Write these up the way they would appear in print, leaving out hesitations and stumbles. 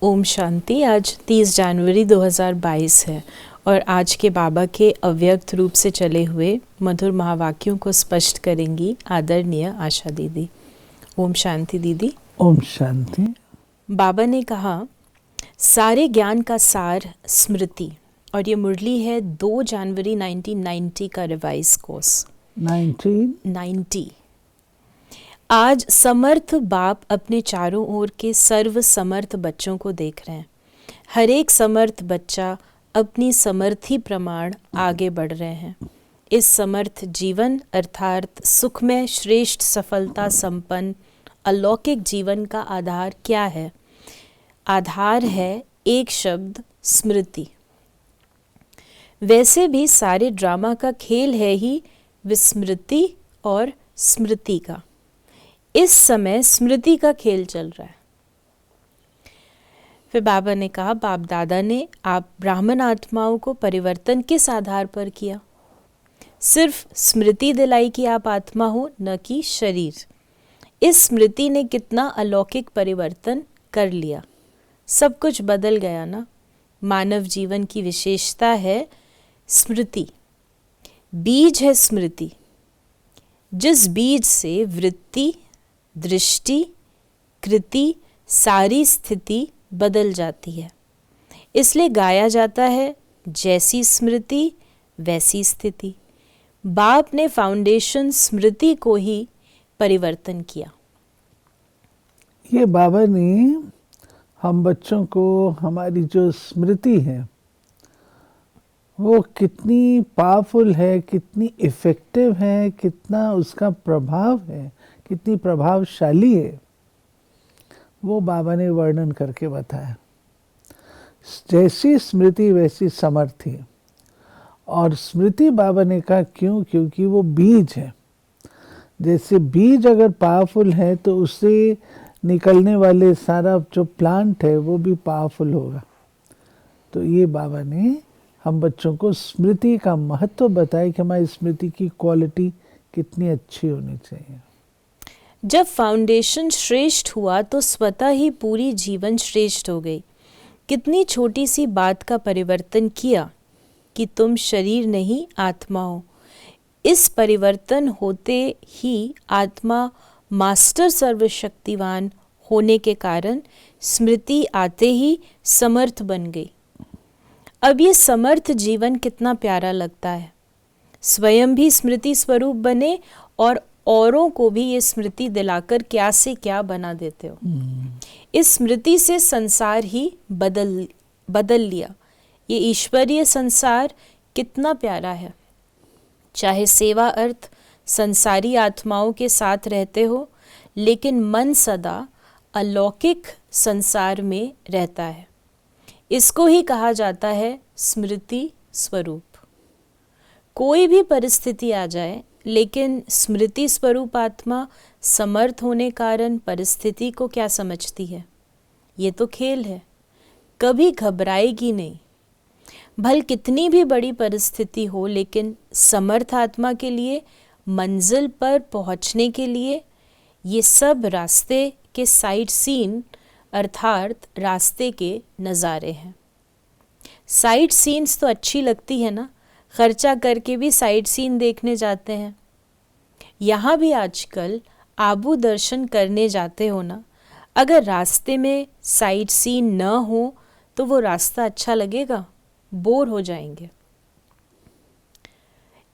ओम शांति। आज 30 जनवरी 2022 है और आज के बाबा के अव्यक्त रूप से चले हुए मधुर महावाक्यों को स्पष्ट करेंगी आदरणीय आशा दीदी। ओम शांति दीदी। ओम शांति। बाबा ने कहा, सारे ज्ञान का सार स्मृति। और ये मुरली है 2 जनवरी 1990 का रिवाइज कोर्स। 1990। आज समर्थ बाप अपने चारों ओर के सर्व समर्थ बच्चों को देख रहे हैं। हर एक समर्थ बच्चा अपनी समर्थी प्रमाण आगे बढ़ रहे हैं। इस समर्थ जीवन अर्थात सुखमय श्रेष्ठ सफलता संपन्न अलौकिक जीवन का आधार क्या है? आधार है एक शब्द, स्मृति। वैसे भी सारे ड्रामा का खेल है ही विस्मृति और स्मृति का। इस समय स्मृति का खेल चल रहा है। फिर बाबा ने कहा, बाप दादा ने आप ब्राह्मण आत्माओं को परिवर्तन किस आधार पर किया? सिर्फ स्मृति दिलाई कि आप आत्मा हो, न कि शरीर। इस स्मृति ने कितना अलौकिक परिवर्तन कर लिया। सब कुछ बदल गया ना। मानव जीवन की विशेषता है स्मृति। बीज है स्मृति, जिस बीज से वृत्ति, दृष्टि, कृति, सारी स्थिति बदल जाती है। इसलिए गाया जाता है, जैसी स्मृति वैसी स्थिति। बाप ने फाउंडेशन स्मृति को ही परिवर्तन किया। ये बाबा ने हम बच्चों को हमारी जो स्मृति है वो कितनी पावरफुल है, कितनी इफ़ेक्टिव है, कितना उसका प्रभाव है, कितनी प्रभावशाली है, वो बाबा ने वर्णन करके बताया। जैसी स्मृति वैसी समर्थी। और स्मृति बाबा ने कहा क्यों? क्योंकि वो बीज है। जैसे बीज अगर पावरफुल है तो उससे निकलने वाले सारा जो प्लांट है वो भी पावरफुल होगा। तो ये बाबा ने हम बच्चों को स्मृति का महत्व बताया कि हमारी स्मृति की क्वालिटी कितनी अच्छी होनी चाहिए। जब फाउंडेशन श्रेष्ठ हुआ तो स्वतः ही पूरी जीवन श्रेष्ठ हो गई। कितनी छोटी सी बात का परिवर्तन किया कि तुम शरीर नहीं आत्मा हो। इस परिवर्तन होते ही आत्मा मास्टर सर्वशक्तिवान होने के कारण स्मृति आते ही समर्थ बन गई। अब ये समर्थ जीवन कितना प्यारा लगता है। स्वयं भी स्मृति स्वरूप बने और औरों को भी ये स्मृति दिलाकर क्या से क्या बना देते हो। इस स्मृति से संसार ही बदल लिया। ये ईश्वरीय संसार कितना प्यारा है। चाहे सेवा अर्थ संसारी आत्माओं के साथ रहते हो, लेकिन मन सदा अलौकिक संसार में रहता है। इसको ही कहा जाता है स्मृति स्वरूप। कोई भी परिस्थिति आ जाए, लेकिन स्मृति स्वरूप आत्मा समर्थ होने कारण परिस्थिति को क्या समझती है? ये तो खेल है, कभी घबराएगी नहीं। भल कितनी भी बड़ी परिस्थिति हो, लेकिन समर्थ आत्मा के लिए मंजिल पर पहुंचने के लिए ये सब रास्ते के साइड सीन अर्थात रास्ते के नज़ारे हैं। साइड सीन्स तो अच्छी लगती है ना, खर्चा करके भी साइड सीन देखने जाते हैं। यहाँ भी आजकल आबू दर्शन करने जाते हो ना, अगर रास्ते में साइड सीन न हो तो वो रास्ता अच्छा लगेगा? बोर हो जाएंगे।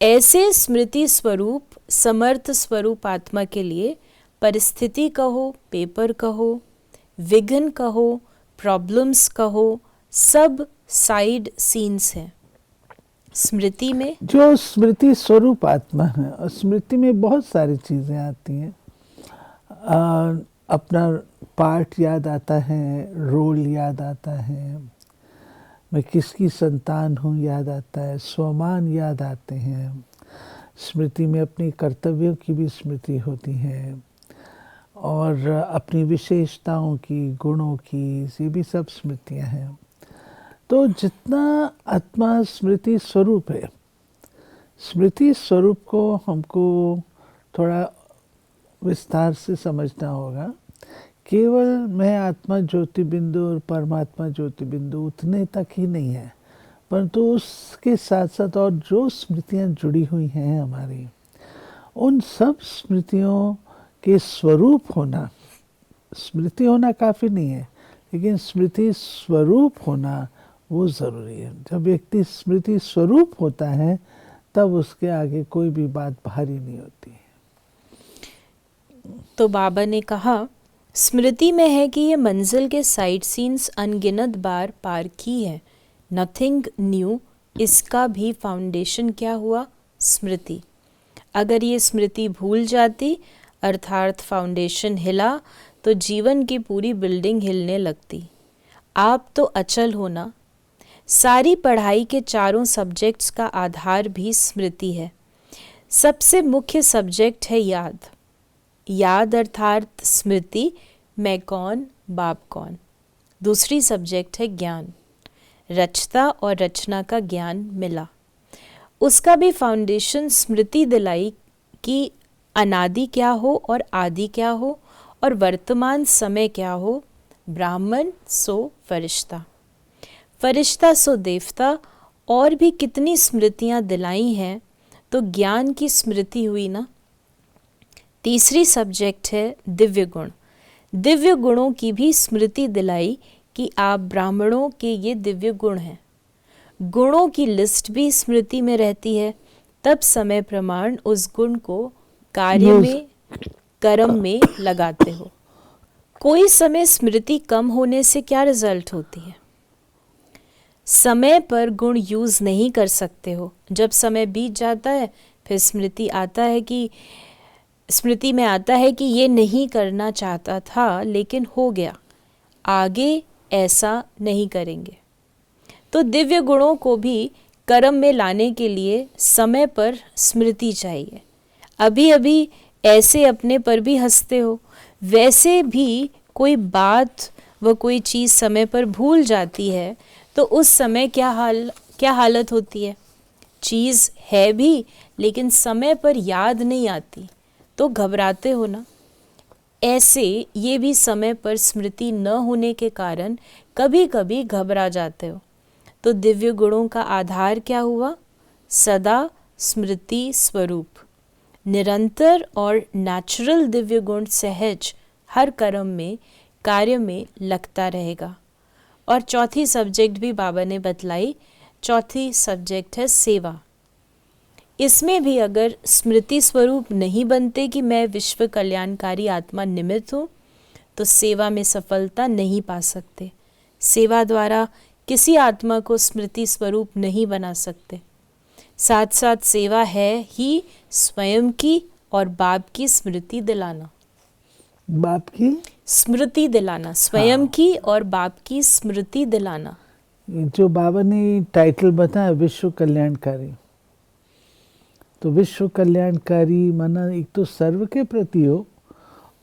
ऐसे स्मृति स्वरूप समर्थ स्वरूप आत्मा के लिए परिस्थिति कहो, पेपर कहो, विघ्न कहो, प्रॉब्लम्स कहो, सब साइड सीन्स हैं। स्मृति में जो स्मृति स्वरूप आत्मा है, और स्मृति में बहुत सारी चीज़ें आती हैं। अपना पार्ट याद आता है, रोल याद आता है, मैं किसकी संतान हूँ याद आता है, स्वमान याद आते हैं। स्मृति में अपनी कर्तव्यों की भी स्मृति होती है और अपनी विशेषताओं की, गुणों की, ये भी सब स्मृतियाँ हैं। तो जितना आत्मा स्मृति स्वरूप है, स्मृति स्वरूप को हमको थोड़ा विस्तार से समझना होगा केवल मैं आत्मा ज्योति बिंदु और परमात्मा ज्योति बिंदु उतने तक ही नहीं है, परंतु उसके साथ साथ और जो स्मृतियाँ जुड़ी हुई हैं हमारी, उन सब स्मृतियों के स्वरूप होना, स्मृति होना काफ़ी नहीं है, लेकिन स्मृति स्वरूप होना वो ज़रूरी है। जब व्यक्ति स्मृति स्वरूप होता है तब उसके आगे कोई भी बात भारी नहीं होती है। तो बाबा ने कहा, स्मृति में है कि ये मंजिल के साइड सीन्स अनगिनत बार पार की है, नथिंग न्यू। इसका भी फाउंडेशन क्या हुआ? स्मृति। अगर ये स्मृति भूल जाती अर्थात फाउंडेशन हिला तो जीवन की पूरी बिल्डिंग हिलने लगती। आप तो अचल हो ना। सारी पढ़ाई के चारों सब्जेक्ट्स का आधार भी स्मृति है। सबसे मुख्य सब्जेक्ट है याद। याद अर्थात स्मृति, मैं कौन, बाप कौन। दूसरी सब्जेक्ट है ज्ञान। रचता और रचना का ज्ञान मिला। उसका भी फाउंडेशन स्मृति दिलाई कि अनादि क्या हो और आदि क्या हो और वर्तमान समय क्या हो। ब्राह्मण सो फरिश्ता, फरिश्ता सो देवता। और भी कितनी स्मृतियाँ दिलाई हैं, तो ज्ञान की स्मृति हुई ना। तीसरी सब्जेक्ट है दिव्य गुण। दिव्य गुणों की भी स्मृति दिलाई कि आप ब्राह्मणों के ये दिव्य गुण हैं। गुणों की लिस्ट भी स्मृति में रहती है, तब समय प्रमाण उस गुण को कार्य में, कर्म में लगाते हो। कोई समय स्मृति कम होने से क्या रिजल्ट होती है? समय पर गुण यूज नहीं कर सकते हो। जब समय बीत जाता है फिर स्मृति में आता है कि ये नहीं करना चाहता था लेकिन हो गया, आगे ऐसा नहीं करेंगे। तो दिव्य गुणों को भी कर्म में लाने के लिए समय पर स्मृति चाहिए। अभी अभी ऐसे अपने पर भी हंसते हो, वैसे भी कोई बात व कोई चीज़ समय पर भूल जाती है तो उस समय क्या हालत होती है? चीज़ है भी लेकिन समय पर याद नहीं आती तो घबराते हो ना। ऐसे ये भी समय पर स्मृति न होने के कारण कभी कभी घबरा जाते हो। तो दिव्य गुणों का आधार क्या हुआ? सदा स्मृति स्वरूप। निरंतर और नेचुरल दिव्य गुण सहज हर कर्म में, कार्य में लगता रहेगा। और चौथी सब्जेक्ट भी बाबा ने बतलाई। चौथी सब्जेक्ट है सेवा। इसमें भी अगर स्मृति स्वरूप नहीं बनते कि मैं विश्व कल्याणकारी आत्मा निमित्त हूँ, तो सेवा में सफलता नहीं पा सकते। सेवा द्वारा किसी आत्मा को स्मृति स्वरूप नहीं बना सकते। साथ साथ सेवा है ही स्वयं की और बाप की स्मृति दिलाना। बाप की स्मृति दिलाना, स्वयं की और बाप की स्मृति दिलाना। जो बाबा ने टाइटल बताया विश्व कल्याणकारी, तो विश्व कल्याणकारी माना एक तो सर्व के प्रति हो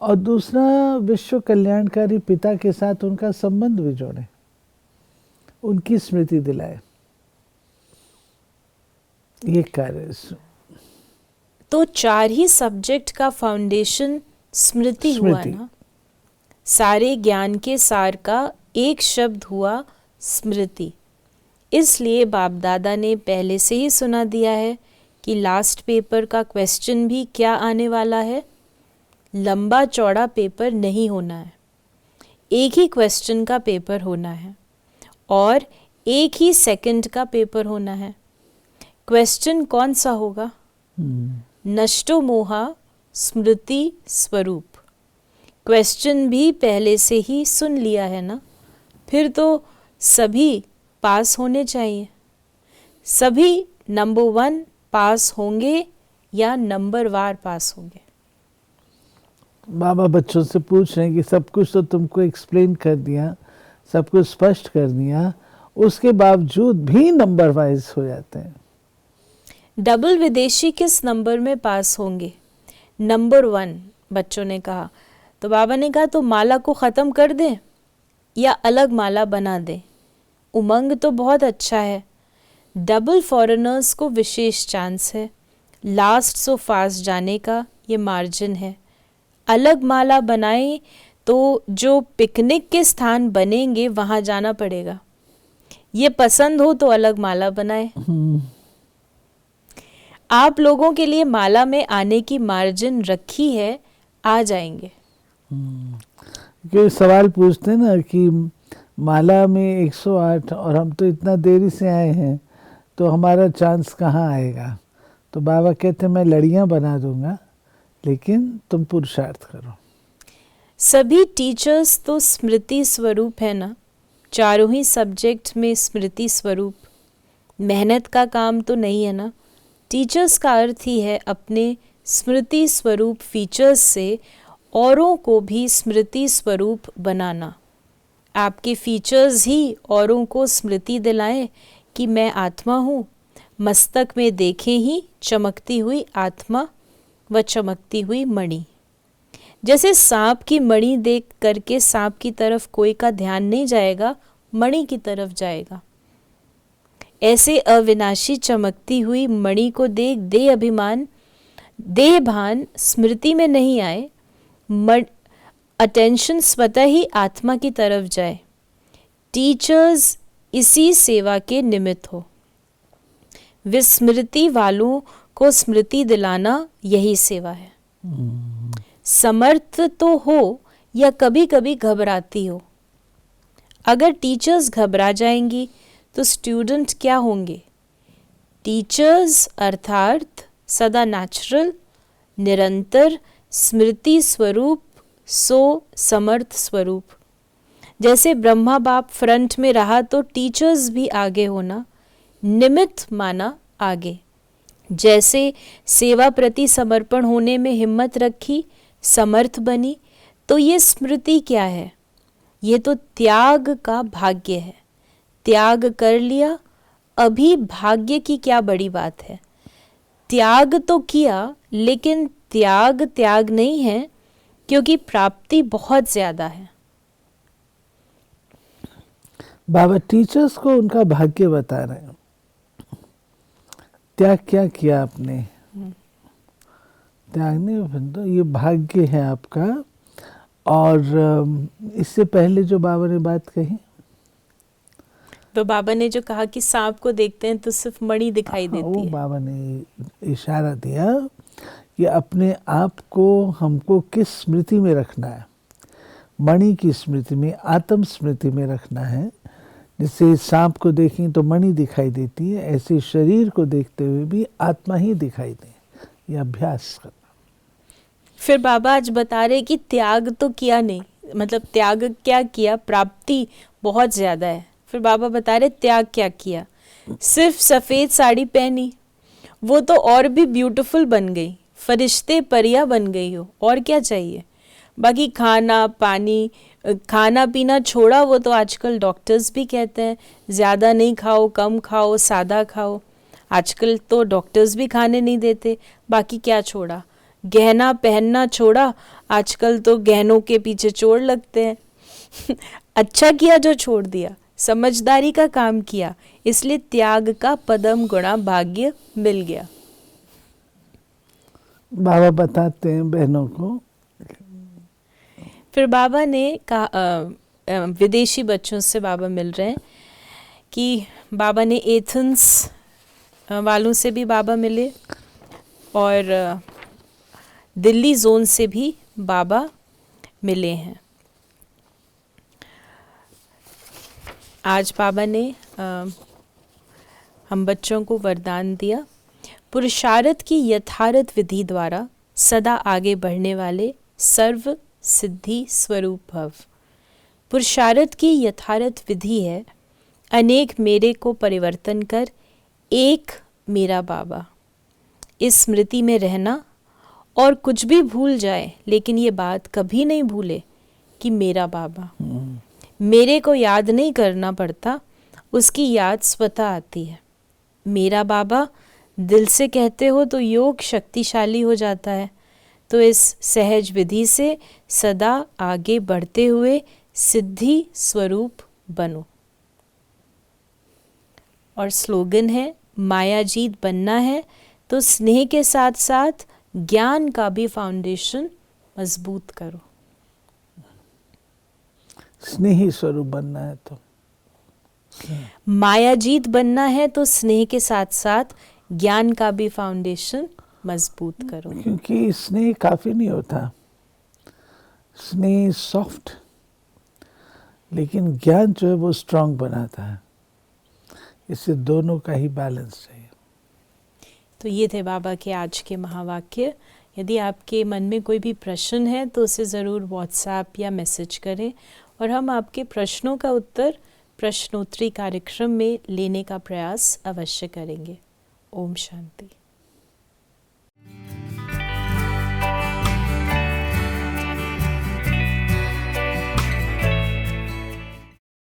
और दूसरा विश्व कल्याणकारी पिता के साथ उनका संबंध भी जोड़े, उनकी स्मृति दिलाए, ये कार्य। तो चार ही सब्जेक्ट का फाउंडेशन स्मृति हुआ ना। सारे ज्ञान के सार का एक शब्द हुआ स्मृति। इसलिए बाप दादा ने पहले से ही सुना दिया है कि लास्ट पेपर का क्वेश्चन भी क्या आने वाला है? लंबा चौड़ा पेपर नहीं होना है, एक ही क्वेश्चन का पेपर होना है और एक ही सेकंड का पेपर होना है। क्वेश्चन कौन सा होगा? नष्टो मोहा स्मृति स्वरूप। क्वेश्चन भी पहले से ही सुन लिया है ना, फिर तो सभी पास होने चाहिए। सभी नंबर 1 पास होंगे या नंबर वार पास होंगे? बाबा बच्चों से पूछ रहे हैं कि सब कुछ तो तुमको एक्सप्लेन कर दिया, सब कुछ स्पष्ट कर दिया, उसके बावजूद भी नंबर वाइज हो जाते हैं। डबल विदेशी किस नंबर में पास होंगे? नंबर 1 बच्चों ने कहा। तो बाबा ने कहा तो माला को ख़त्म कर दें या अलग माला बना दें? उमंग तो बहुत अच्छा है। डबल फॉरेनर्स को विशेष चांस है। लास्ट सो फास्ट जाने का ये मार्जिन है। अलग माला बनाएं तो जो पिकनिक के स्थान बनेंगे वहाँ जाना पड़ेगा। ये पसंद हो तो अलग माला बनाए। आप लोगों के लिए माला में आने की मार्जिन रखी है, आ जाएंगे। क्योंकि सवाल पूछते हैं ना कि माला में 108 और हम तो इतना देरी से आए हैं, तो हमारा चांस कहाँ आएगा। तो बाबा कहते मैं लड़ियाँ बना दूंगा, लेकिन तुम पुरुषार्थ करो। सभी टीचर्स तो स्मृति स्वरूप है ना, चारों ही सब्जेक्ट में स्मृति स्वरूप। मेहनत का काम तो नहीं है ना। टीचर्स का अर्थ ही है अपने स्मृति स्वरूप फीचर्स से औरों को भी स्मृति स्वरूप बनाना। आपके फीचर्स ही औरों को स्मृति दिलाएं कि मैं आत्मा हूँ। मस्तक में देखें ही चमकती हुई आत्मा व चमकती हुई मणि। जैसे सांप की मणि देख करके सांप की तरफ कोई का ध्यान नहीं जाएगा, मणि की तरफ जाएगा। ऐसे अविनाशी चमकती हुई मणि को देख देह भान स्मृति में नहीं आए, अटेंशन स्वतः ही आत्मा की तरफ जाए। टीचर्स इसी सेवा के निमित्त हो। विस्मृति वालों को स्मृति दिलाना यही सेवा है। समर्थ तो हो या कभी कभी घबराती हो। अगर टीचर्स घबरा जाएंगी तो स्टूडेंट क्या होंगे। टीचर्स अर्थात सदा नेचुरल, निरंतर स्मृति स्वरूप, सो समर्थ स्वरूप। जैसे ब्रह्मा बाप फ्रंट में रहा तो टीचर्स भी आगे होना, निमित्त माना आगे। जैसे सेवा प्रति समर्पण होने में हिम्मत रखी, समर्थ बनी, तो ये स्मृति क्या है। ये तो त्याग का भाग्य है। त्याग कर लिया, अभी भाग्य की क्या बड़ी बात है। त्याग तो किया, लेकिन त्याग नहीं है, क्योंकि प्राप्ति बहुत ज्यादा है। बाबा टीचर्स को उनका भाग्य बता रहे हैं। त्याग क्या किया आपने। त्याग नहीं, तो ये भाग्य है आपका। और इससे पहले जो बाबा ने बात कही, तो बाबा ने जो कहा कि सांप को देखते हैं तो सिर्फ मणि दिखाई देती वो है। बाबा ने इशारा दिया कि अपने आप को हमको किस स्मृति में रखना है। मणि की स्मृति में, आत्म स्मृति में रखना है। जैसे सांप को देखें तो मणि दिखाई देती है, ऐसे शरीर को देखते हुए भी आत्मा ही दिखाई दे। ये अभ्यास करना। फिर बाबा आज बता रहे कि त्याग तो किया नहीं, मतलब त्याग क्या किया, प्राप्ति बहुत ज्यादा है। फिर बाबा बता रहे त्याग क्या किया। सिर्फ सफ़ेद साड़ी पहनी, वो तो और भी ब्यूटीफुल बन गई, फरिश्ते परियां बन गई हो, और क्या चाहिए। बाकी खाना पीना छोड़ा, वो तो आजकल डॉक्टर्स भी कहते हैं ज़्यादा नहीं खाओ, कम खाओ, सादा खाओ। आजकल तो डॉक्टर्स भी खाने नहीं देते। बाकी क्या छोड़ा। गहना पहनना छोड़ा, आजकल तो गहनों के पीछे चोर लगते हैं। अच्छा किया जो छोड़ दिया, समझदारी का काम किया, इसलिए त्याग का पदम गुणा भाग्य मिल गया। बाबा बताते हैं बहनों को। फिर बाबा ने कहा, विदेशी बच्चों से बाबा मिल रहे हैं, कि बाबा ने एथेंस वालों से भी बाबा मिले और दिल्ली जोन से भी बाबा मिले हैं। आज बाबा ने हम बच्चों को वरदान दिया, पुरुषार्थ की यथार्थ विधि द्वारा सदा आगे बढ़ने वाले सर्व सिद्धि स्वरूप भव। पुरुषार्थ की यथार्थ विधि है, अनेक मेरे को परिवर्तन कर एक मेरा बाबा। इस स्मृति में रहना, और कुछ भी भूल जाए लेकिन ये बात कभी नहीं भूले कि मेरा बाबा। मेरे को याद नहीं करना पड़ता, उसकी याद स्वतः आती है। मेरा बाबा दिल से कहते हो तो योग शक्तिशाली हो जाता है। तो इस सहज विधि से सदा आगे बढ़ते हुए सिद्धि स्वरूप बनो। और स्लोगन है, मायाजीत बनना है तो स्नेह के साथ साथ ज्ञान का भी फाउंडेशन मजबूत करो। स्नेही स्वरूप बनना है तो मायाजीत बनना है तो स्नेह के साथ साथ ज्ञान का भी फाउंडेशन मजबूत करो। क्योंकि स्नेह काफ़ी नहीं होता, स्नेह सॉफ्ट, लेकिन ज्ञान जो है वो स्ट्रांग बनाता है। इससे दोनों का ही बैलेंस चाहिए। तो ये थे बाबा के आज के महावाक्य। यदि आपके मन में कोई भी प्रश्न है तो उसे ज़रूर व्हाट्सएप या मैसेज करें और हम आपके प्रश्नों का उत्तर प्रश्नोत्तरी कार्यक्रम में लेने का प्रयास अवश्य करेंगे। ओम शांति।